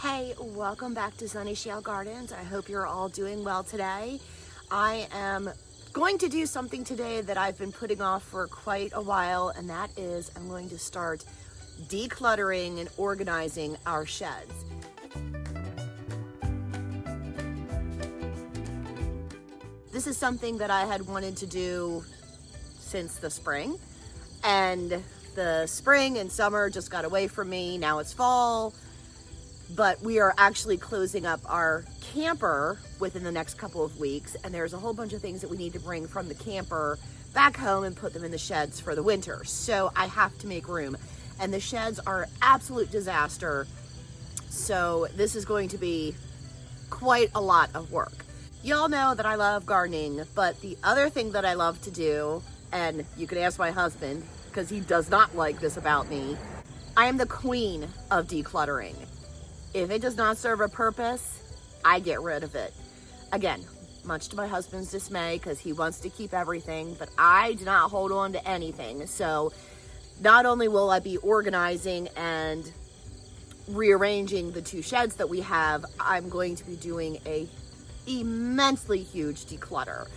Hey, welcome back to Sunny Shale Gardens. I hope you're all doing well today. I am going to do something today that I've been putting off for quite a while, and that is I'm going to start decluttering and organizing our sheds. This is something that I had wanted to do since the spring, and the spring and summer just got away from me. Now it's fall. But we are actually closing up our camper within the next couple of weeks, and there's a whole bunch of things that we need to bring from the camper back home and put them in the sheds for the winter. So I have to make room, and the sheds are an absolute disaster. So this is going to be quite a lot of work. Y'all know that I love gardening, but the other thing that I love to do, and you can ask my husband because he does not like this about me, I am the queen of decluttering. If it does not serve a purpose, I get rid of it. Again, much to my husband's dismay, because he wants to keep everything, but I do not hold on to anything. So not only will I be organizing and rearranging the two sheds that we have, I'm going to be doing a immensely huge declutter.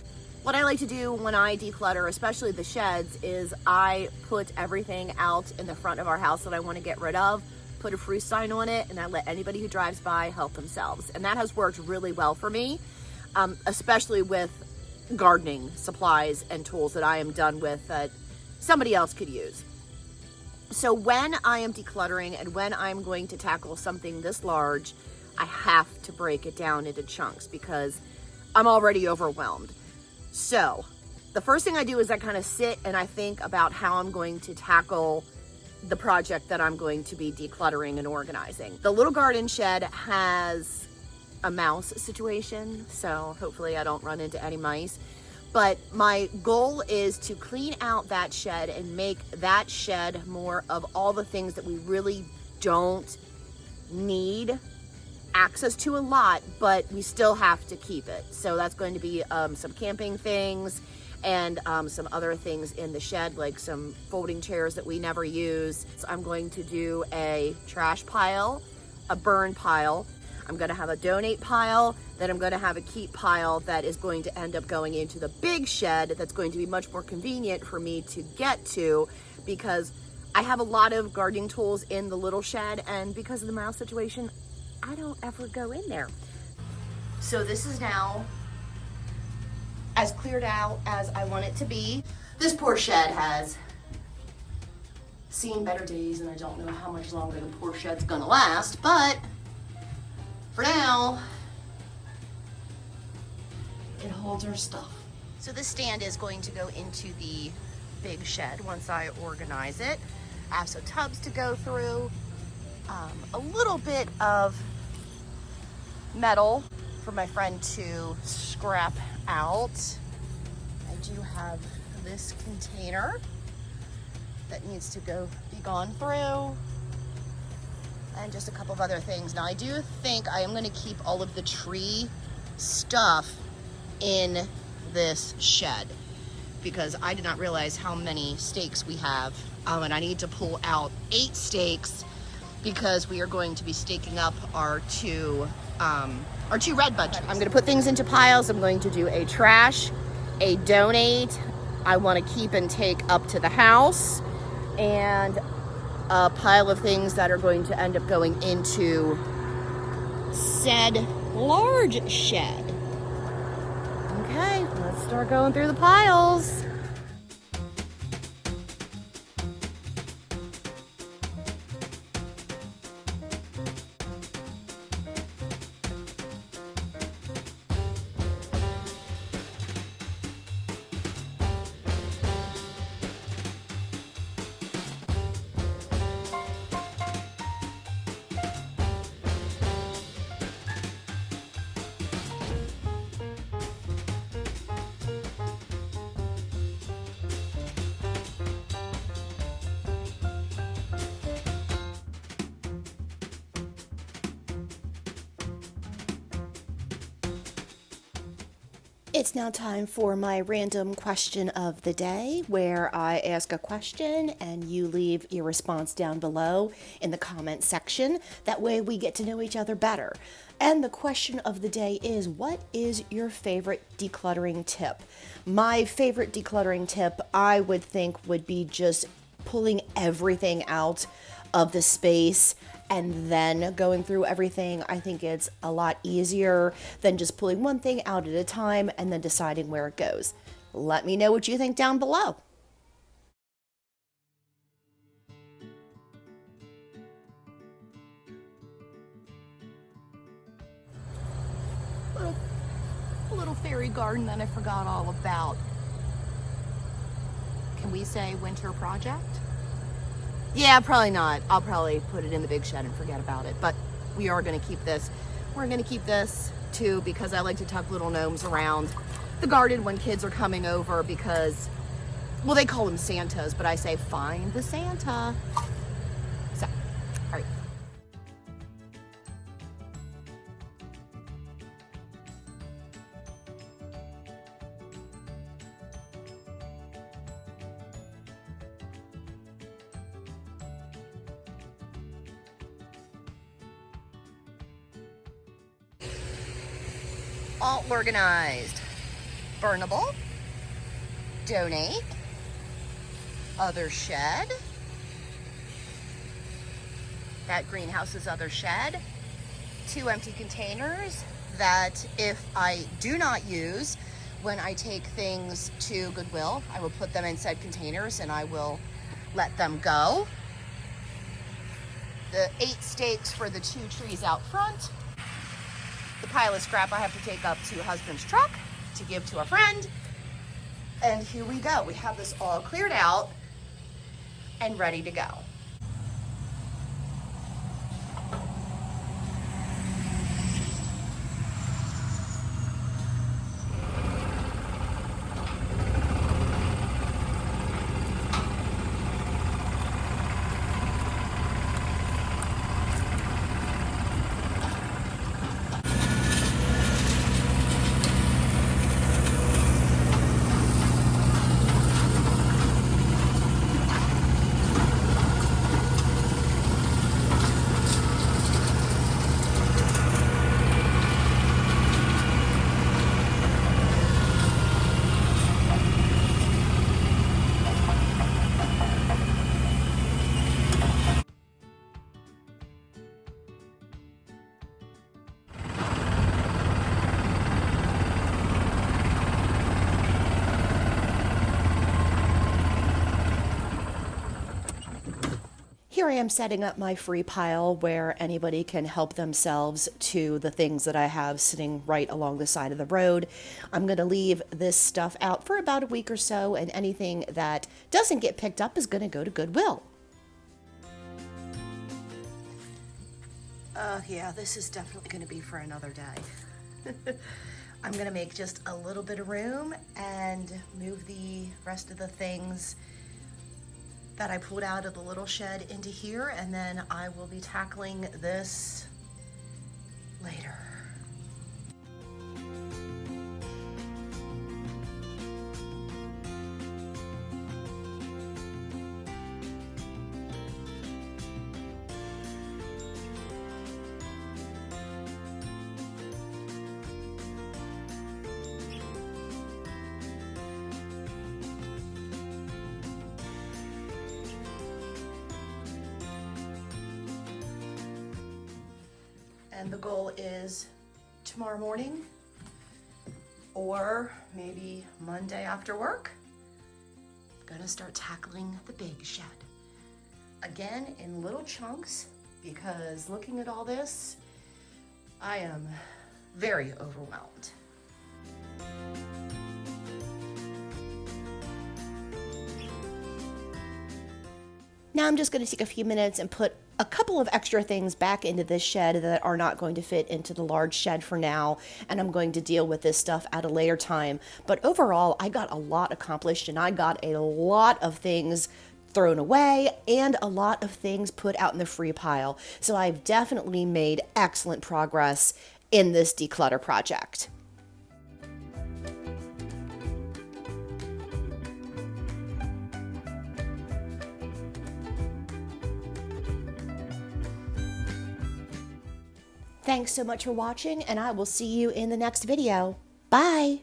What I like to do when I declutter, especially the sheds, is I put everything out in the front of our house that I want to get rid of, put a free sign on it, and I let anybody who drives by help themselves. And that has worked really well for me, especially with gardening supplies and tools that I am done with that somebody else could use. So when I am decluttering and when I'm going to tackle something this large, I have to break it down into chunks because I'm already overwhelmed. So the first thing I do is I kind of sit and I think about how I'm going to tackle the project that I'm going to be decluttering and organizing. The little garden shed has a mouse situation, so hopefully I don't run into any mice. But my goal is to clean out that shed and make that shed more of all the things that we really don't need access to a lot, but we still have to keep it. So that's going to be some camping things, and some other things in the shed, like some folding chairs that we never use. So I'm going to do a trash pile, a burn pile. I'm gonna have a donate pile, then I'm gonna have a keep pile that is going to end up going into the big shed that's going to be much more convenient for me to get to, because I have a lot of gardening tools in the little shed, and because of the mouse situation, I don't ever go in there. So this is now as cleared out as I want it to be. This poor shed has seen better days, and I don't know how much longer the poor shed's gonna last, but for now, it holds our stuff. So this stand is going to go into the big shed once I organize it. I have some tubs to go through, a little bit of metal for my friend to scrap out. I do have this container that needs to be gone through, and just a couple of other things. Now I do think I am going to keep all of the tree stuff in this shed because I did not realize how many stakes we have, and I need to pull out 8 stakes because we are going to be staking up our two red budgets. I'm going to put things into piles. I'm going to do a trash, a donate, I want to keep and take up to the house, and a pile of things that are going to end up going into said large shed. Okay, let's start going through the piles. It's now time for my random question of the day, where I ask a question and you leave your response down below in the comment section. That way we get to know each other better. And the question of the day is, what is your favorite decluttering tip? My favorite decluttering tip, I would think, would be just pulling everything out of the space and then going through everything. I think it's a lot easier than just pulling one thing out at a time and then deciding where it goes. Let me know what you think down below. Little fairy garden that I forgot all about. Can we say winter project? Yeah, probably not. I'll probably put it in the big shed and forget about it. But we are going to keep this. We're going to keep this too, because I like to tuck little gnomes around the garden when kids are coming over, because, well, they call them Santas, but I say find the Santa. So, all right. All organized. Burnable. Donate. Other shed. That greenhouse's other shed. 2 empty containers that if I do not use, when I take things to Goodwill, I will put them in said containers and I will let them go. The 8 stakes for the 2 trees out front. The pile of scrap I have to take up to husband's truck to give to a friend. And here we go. We have this all cleared out and ready to go. Here I am setting up my free pile where anybody can help themselves to the things that I have sitting right along the side of the road. I'm going to leave this stuff out for about a week or so, and anything that doesn't get picked up is going to go to Goodwill. Yeah, this is definitely going to be for another day. I'm going to make just a little bit of room and move the rest of the things that I pulled out of the little shed into here, and then I will be tackling this later. And the goal is tomorrow morning, or maybe Monday after work, I'm gonna start tackling the big shed. Again, in little chunks, because looking at all this, I am very overwhelmed. Now I'm just going to take a few minutes and put a couple of extra things back into this shed that are not going to fit into the large shed for now, and I'm going to deal with this stuff at a later time. But overall, I got a lot accomplished, and I got a lot of things thrown away and a lot of things put out in the free pile. So I've definitely made excellent progress in this declutter project. Thanks so much for watching, and I will see you in the next video. Bye!